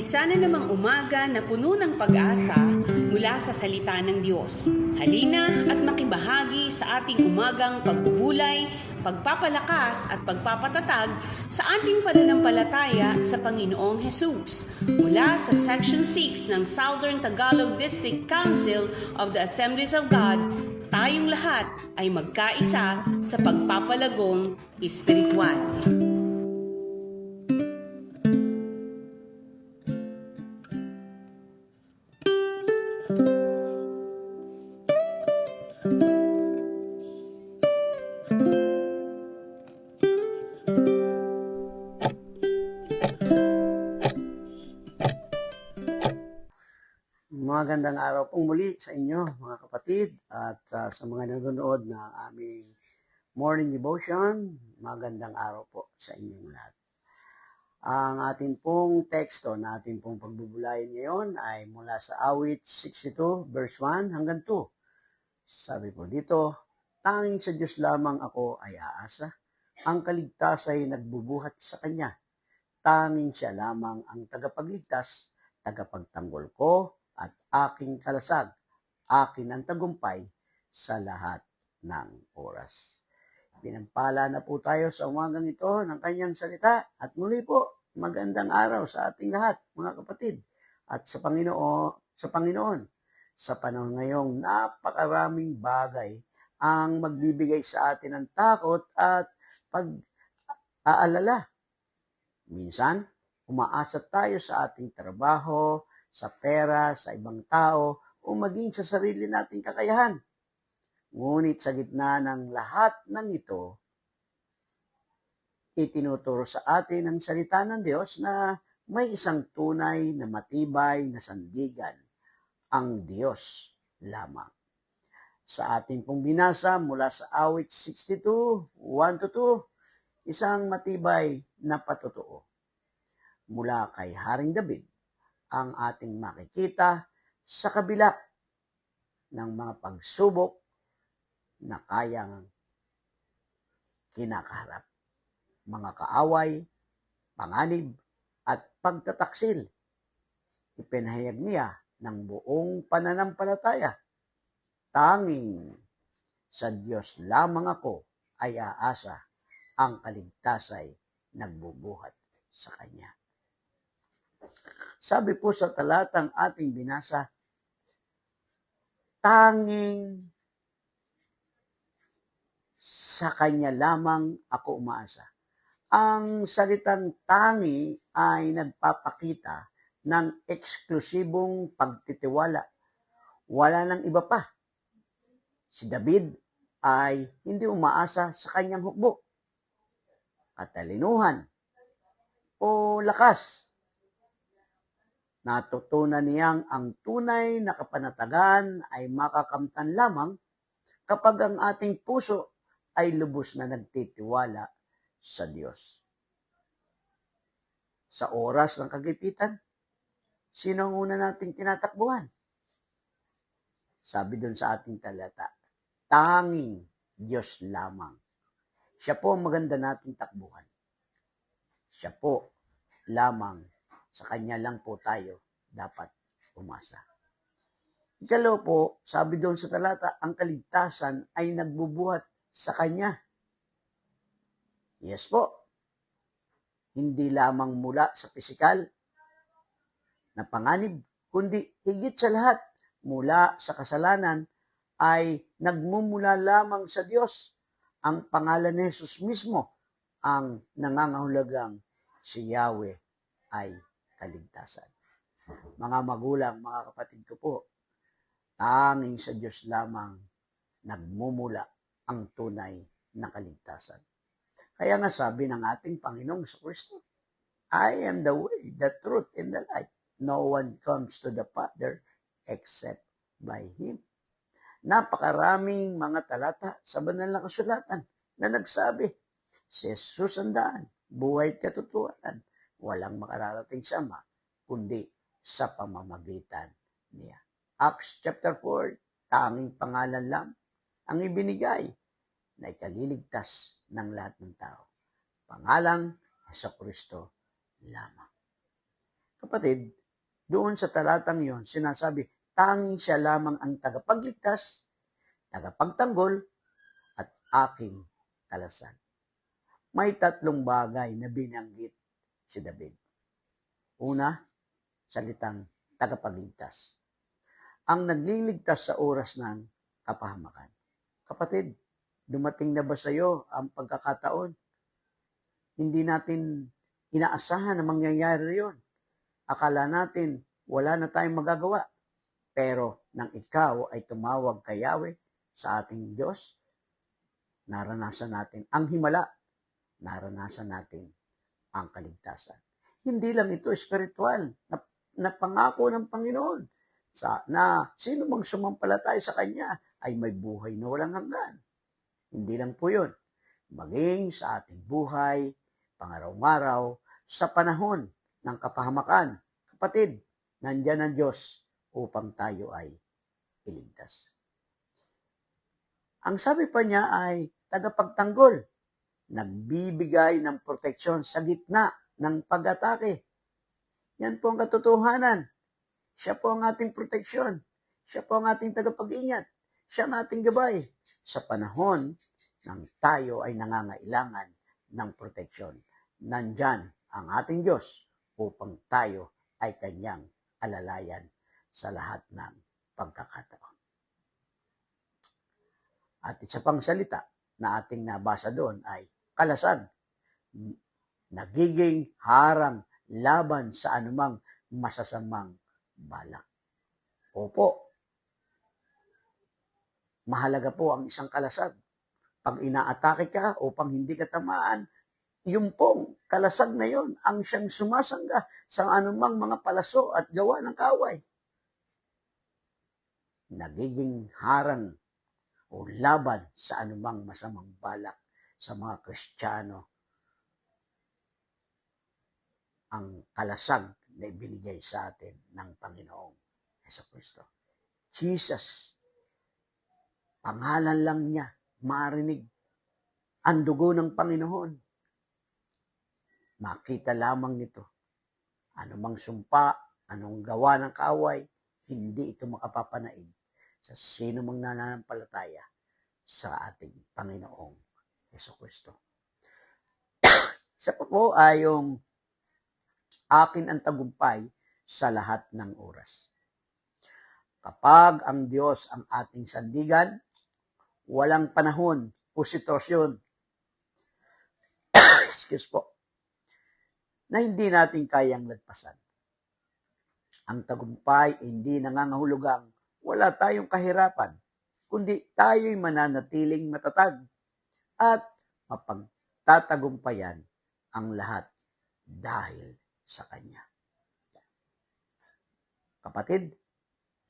Isa na namang umaga na puno ng pag-asa mula sa salita ng Diyos. Halina at makibahagi sa ating umagang pagbubulay, pagpapalakas at pagpapatatag sa ating pananampalataya sa Panginoong Hesus. Mula sa Section 6 ng Southern Tagalog District Council of the Assemblies of God, tayong lahat ay magkaisa sa pagpapalagong espiritual. Magandang araw pong muli sa inyo mga kapatid at sa mga nanonood ng aming morning devotion, magandang araw po sa inyong lahat. Ang ating pong teksto na ating pong pagbubulayan ngayon ay mula sa Awit 62 verse 1 hanggang 2. Sabi po dito, tanging sa Diyos lamang ako ay aasa, ang kaligtasan ay nagbubuhat sa Kanya. Tanging Siya lamang ang tagapagligtas, tagapagtanggol ko, at aking kalasag, akin ang tagumpay sa lahat ng oras. Pinagpala na po tayo sa umagang ito ng kanyang salita at muli po, magandang araw sa ating lahat, mga kapatid, at sa Panginoon. Sa panahon ngayong napakaraming bagay ang magbibigay sa atin ng takot at pag-aalala. Minsan, umaasa tayo sa ating trabaho, sa pera, sa ibang tao, o maging sa sarili nating kakayahan. Ngunit sa gitna ng lahat ng ito, itinuturo sa atin ang salita ng Diyos na may isang tunay na matibay na sandigan, ang Diyos lamang. Sa ating pong binasa mula sa Awit 62, 1-2, isang matibay na patotoo. Mula kay Haring David, ang ating makikita sa kabila ng mga pagsubok na kayang kinakaharap. Mga kaaway, panganib, at pagtataksil. Ipinahayag niya ng buong pananampalataya. Tanging sa Diyos lamang ako ay aasa, ang kaligtasay nagbubuhat sa Kanya. Sabi po sa talatang ating binasa, tanging sa Kanya lamang ako umaasa. Ang salitang tangi ay nagpapakita ng eksklusibong pagtitiwala. Wala nang iba pa. Si David ay hindi umaasa sa kanyang hukbo, katalinuhan, o lakas. Natutunan niyang ang tunay na kapanatagan ay makakamtan lamang kapag ang ating puso ay lubos na nagtitiwala sa Diyos. Sa oras ng kagipitan, sino ang una nating tinatakbuhan? Sabi doon sa ating talata, tanging Diyos lamang. Siya po ang maganda nating takbuhan. Siya po lamang. Sa Kanya lang po tayo dapat umasa. Ikalaw po, sabi doon sa talata, ang kaligtasan ay nagbubuhat sa Kanya. Yes po. Hindi lamang mula sa pisikal na panganib, kundi higit sa lahat mula sa kasalanan ay nagmumula lamang sa Diyos. Ang pangalan ni Jesus mismo ang nangangahulugang si Yahweh ay kaligtasan. Mga magulang, mga kapatid ko po, tanging sa Diyos lamang nagmumula ang tunay na kaligtasan. Kaya nga sabi ng ating Panginoong Kristo, I am the way, the truth, and the life. No one comes to the Father except by Him. Napakaraming mga talata sa banal na kasulatan na nagsabi, si Jesus ang daan, buhay at katotohanan, walang makararating sa Ama, kundi sa pamamagitan niya. Acts chapter 4, tanging pangalan lang ang ibinigay na ikaliligtas ng lahat ng tao. Pangalang Jesucristo lamang. Kapatid, doon sa talatang yon sinasabi, tanging siya lamang ang tagapagligtas, tagapagtanggol, at aking kalasan. May tatlong bagay na binanggit si David. Una, salitang tagapagligtas. Ang nagliligtas sa oras ng kapahamakan. Kapatid, dumating na ba sa iyo ang pagkakataon? Hindi natin inaasahan na mangyayari yon. Akala natin wala na tayong magagawa. Pero nang ikaw ay tumawag kay Yahweh sa ating Diyos, naranasan natin ang himala, naranasan natin ang kaligtasan. Hindi lang ito espiritual, na pangako ng Panginoon na sino mang sumampalataya sa Kanya ay may buhay na walang hanggan. Hindi lang po yun. Maging sa ating buhay, pangaraw-araw, sa panahon ng kapahamakan. Kapatid, nandyan ang Diyos upang tayo ay iligtas. Ang sabi pa niya ay tagapagtanggol, nagbibigay ng proteksyon sa gitna ng pag-atake. Yan po ang katotohanan. Siya po ang ating proteksyon. Siya po ang ating tagapag-ingat. Siya ang ating gabay sa panahon nang tayo ay nangangailangan ng proteksyon. Nandyan ang ating Diyos upang tayo ay kanyang alalayan sa lahat ng pagkakataon. At isa pang salita na ating nabasa doon ay kalasag. Nagiging harang laban sa anumang masasamang balak. Opo, mahalaga po ang isang kalasag. Pag inaatake ka upang hindi ka tamaan, yung pong kalasag na yon ang siyang sumasangga sa anumang mga palaso at gawa ng kaaway. Nagiging harang o laban sa anumang masamang balak sa mga Kristiyano ang kalasag na ibinigay sa atin ng Panginoong Jesucristo. Jesus, pangalan lang niya, marinig ang dugo ng Panginoon. Makita lamang nito. Anumang sumpa, anong gawa ng kaaway, hindi ito makapapanaig sa sino mang nananampalataya sa ating Panginoong Jesucristo. Isa pa po ay yung akin ang tagumpay sa lahat ng oras. Kapag ang Diyos ang ating sandigan, walang panahon o sitwasyon, excuse po, na hindi natin kayang lagpasan. Ang tagumpay hindi nangangahulugang wala tayong kahirapan, kundi tayo'y mananatiling matatag at mapagtatagumpayan ang lahat dahil sa Kanya. Kapatid,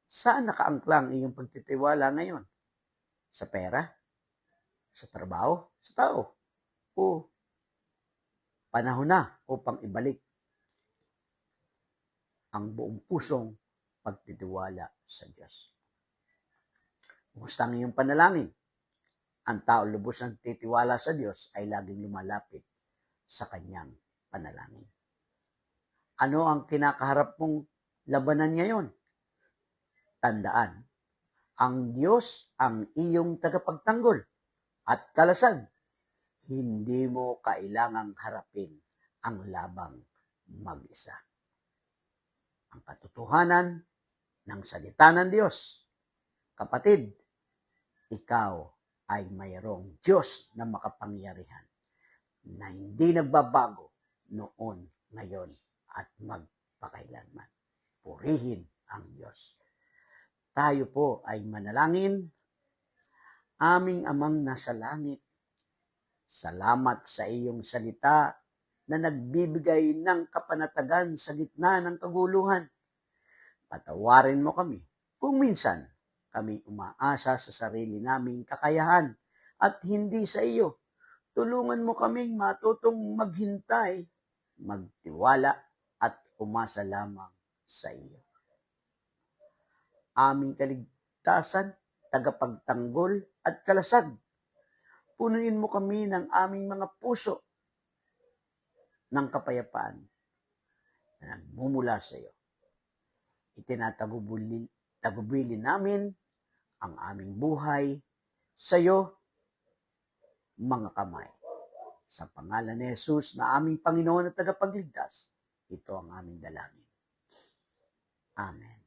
saan nakaangklang iyong pagtitiwala ngayon? Sa pera? Sa trabaho? Sa tao? O panahon na upang ibalik ang buong pusong pagtitiwala sa Diyos? Kumusta ang iyong panalangin? Ang tao lubos ng titiwala sa Diyos ay laging lumalapit sa kanyang panalangin. Ano ang kinakaharap mong labanan ngayon? Tandaan, ang Diyos ang iyong tagapagtanggol at kalasag. Hindi mo kailangang harapin ang labang mag-isa. Ang katotohanan ng salita ng Diyos. Kapatid, ikaw ay mayroong Diyos na makapangyarihan na hindi nagbabago noon, ngayon, at magpakailanman. Purihin ang Diyos. Tayo po ay manalangin. Aming Amang nasa langit, salamat sa iyong salita na nagbibigay ng kapanatagan sa gitna ng kaguluhan. Patawarin mo kami kung minsan kami umaasa sa sarili naming kakayahan at hindi sa iyo. Tulungan mo kaming matutong maghintay, magtiwala at umasa lamang sa iyo. Aming kaligtasan, tagapagtanggol at kalasag. Punuin mo kami ng aming mga puso ng kapayapaan. na nagmumula sa iyo. Itinatagubili namin ang aming buhay sa iyo, mga kamay. Sa pangalan ni Jesus na aming Panginoon at tagapagligtas, ito ang aming dalangin. Amen.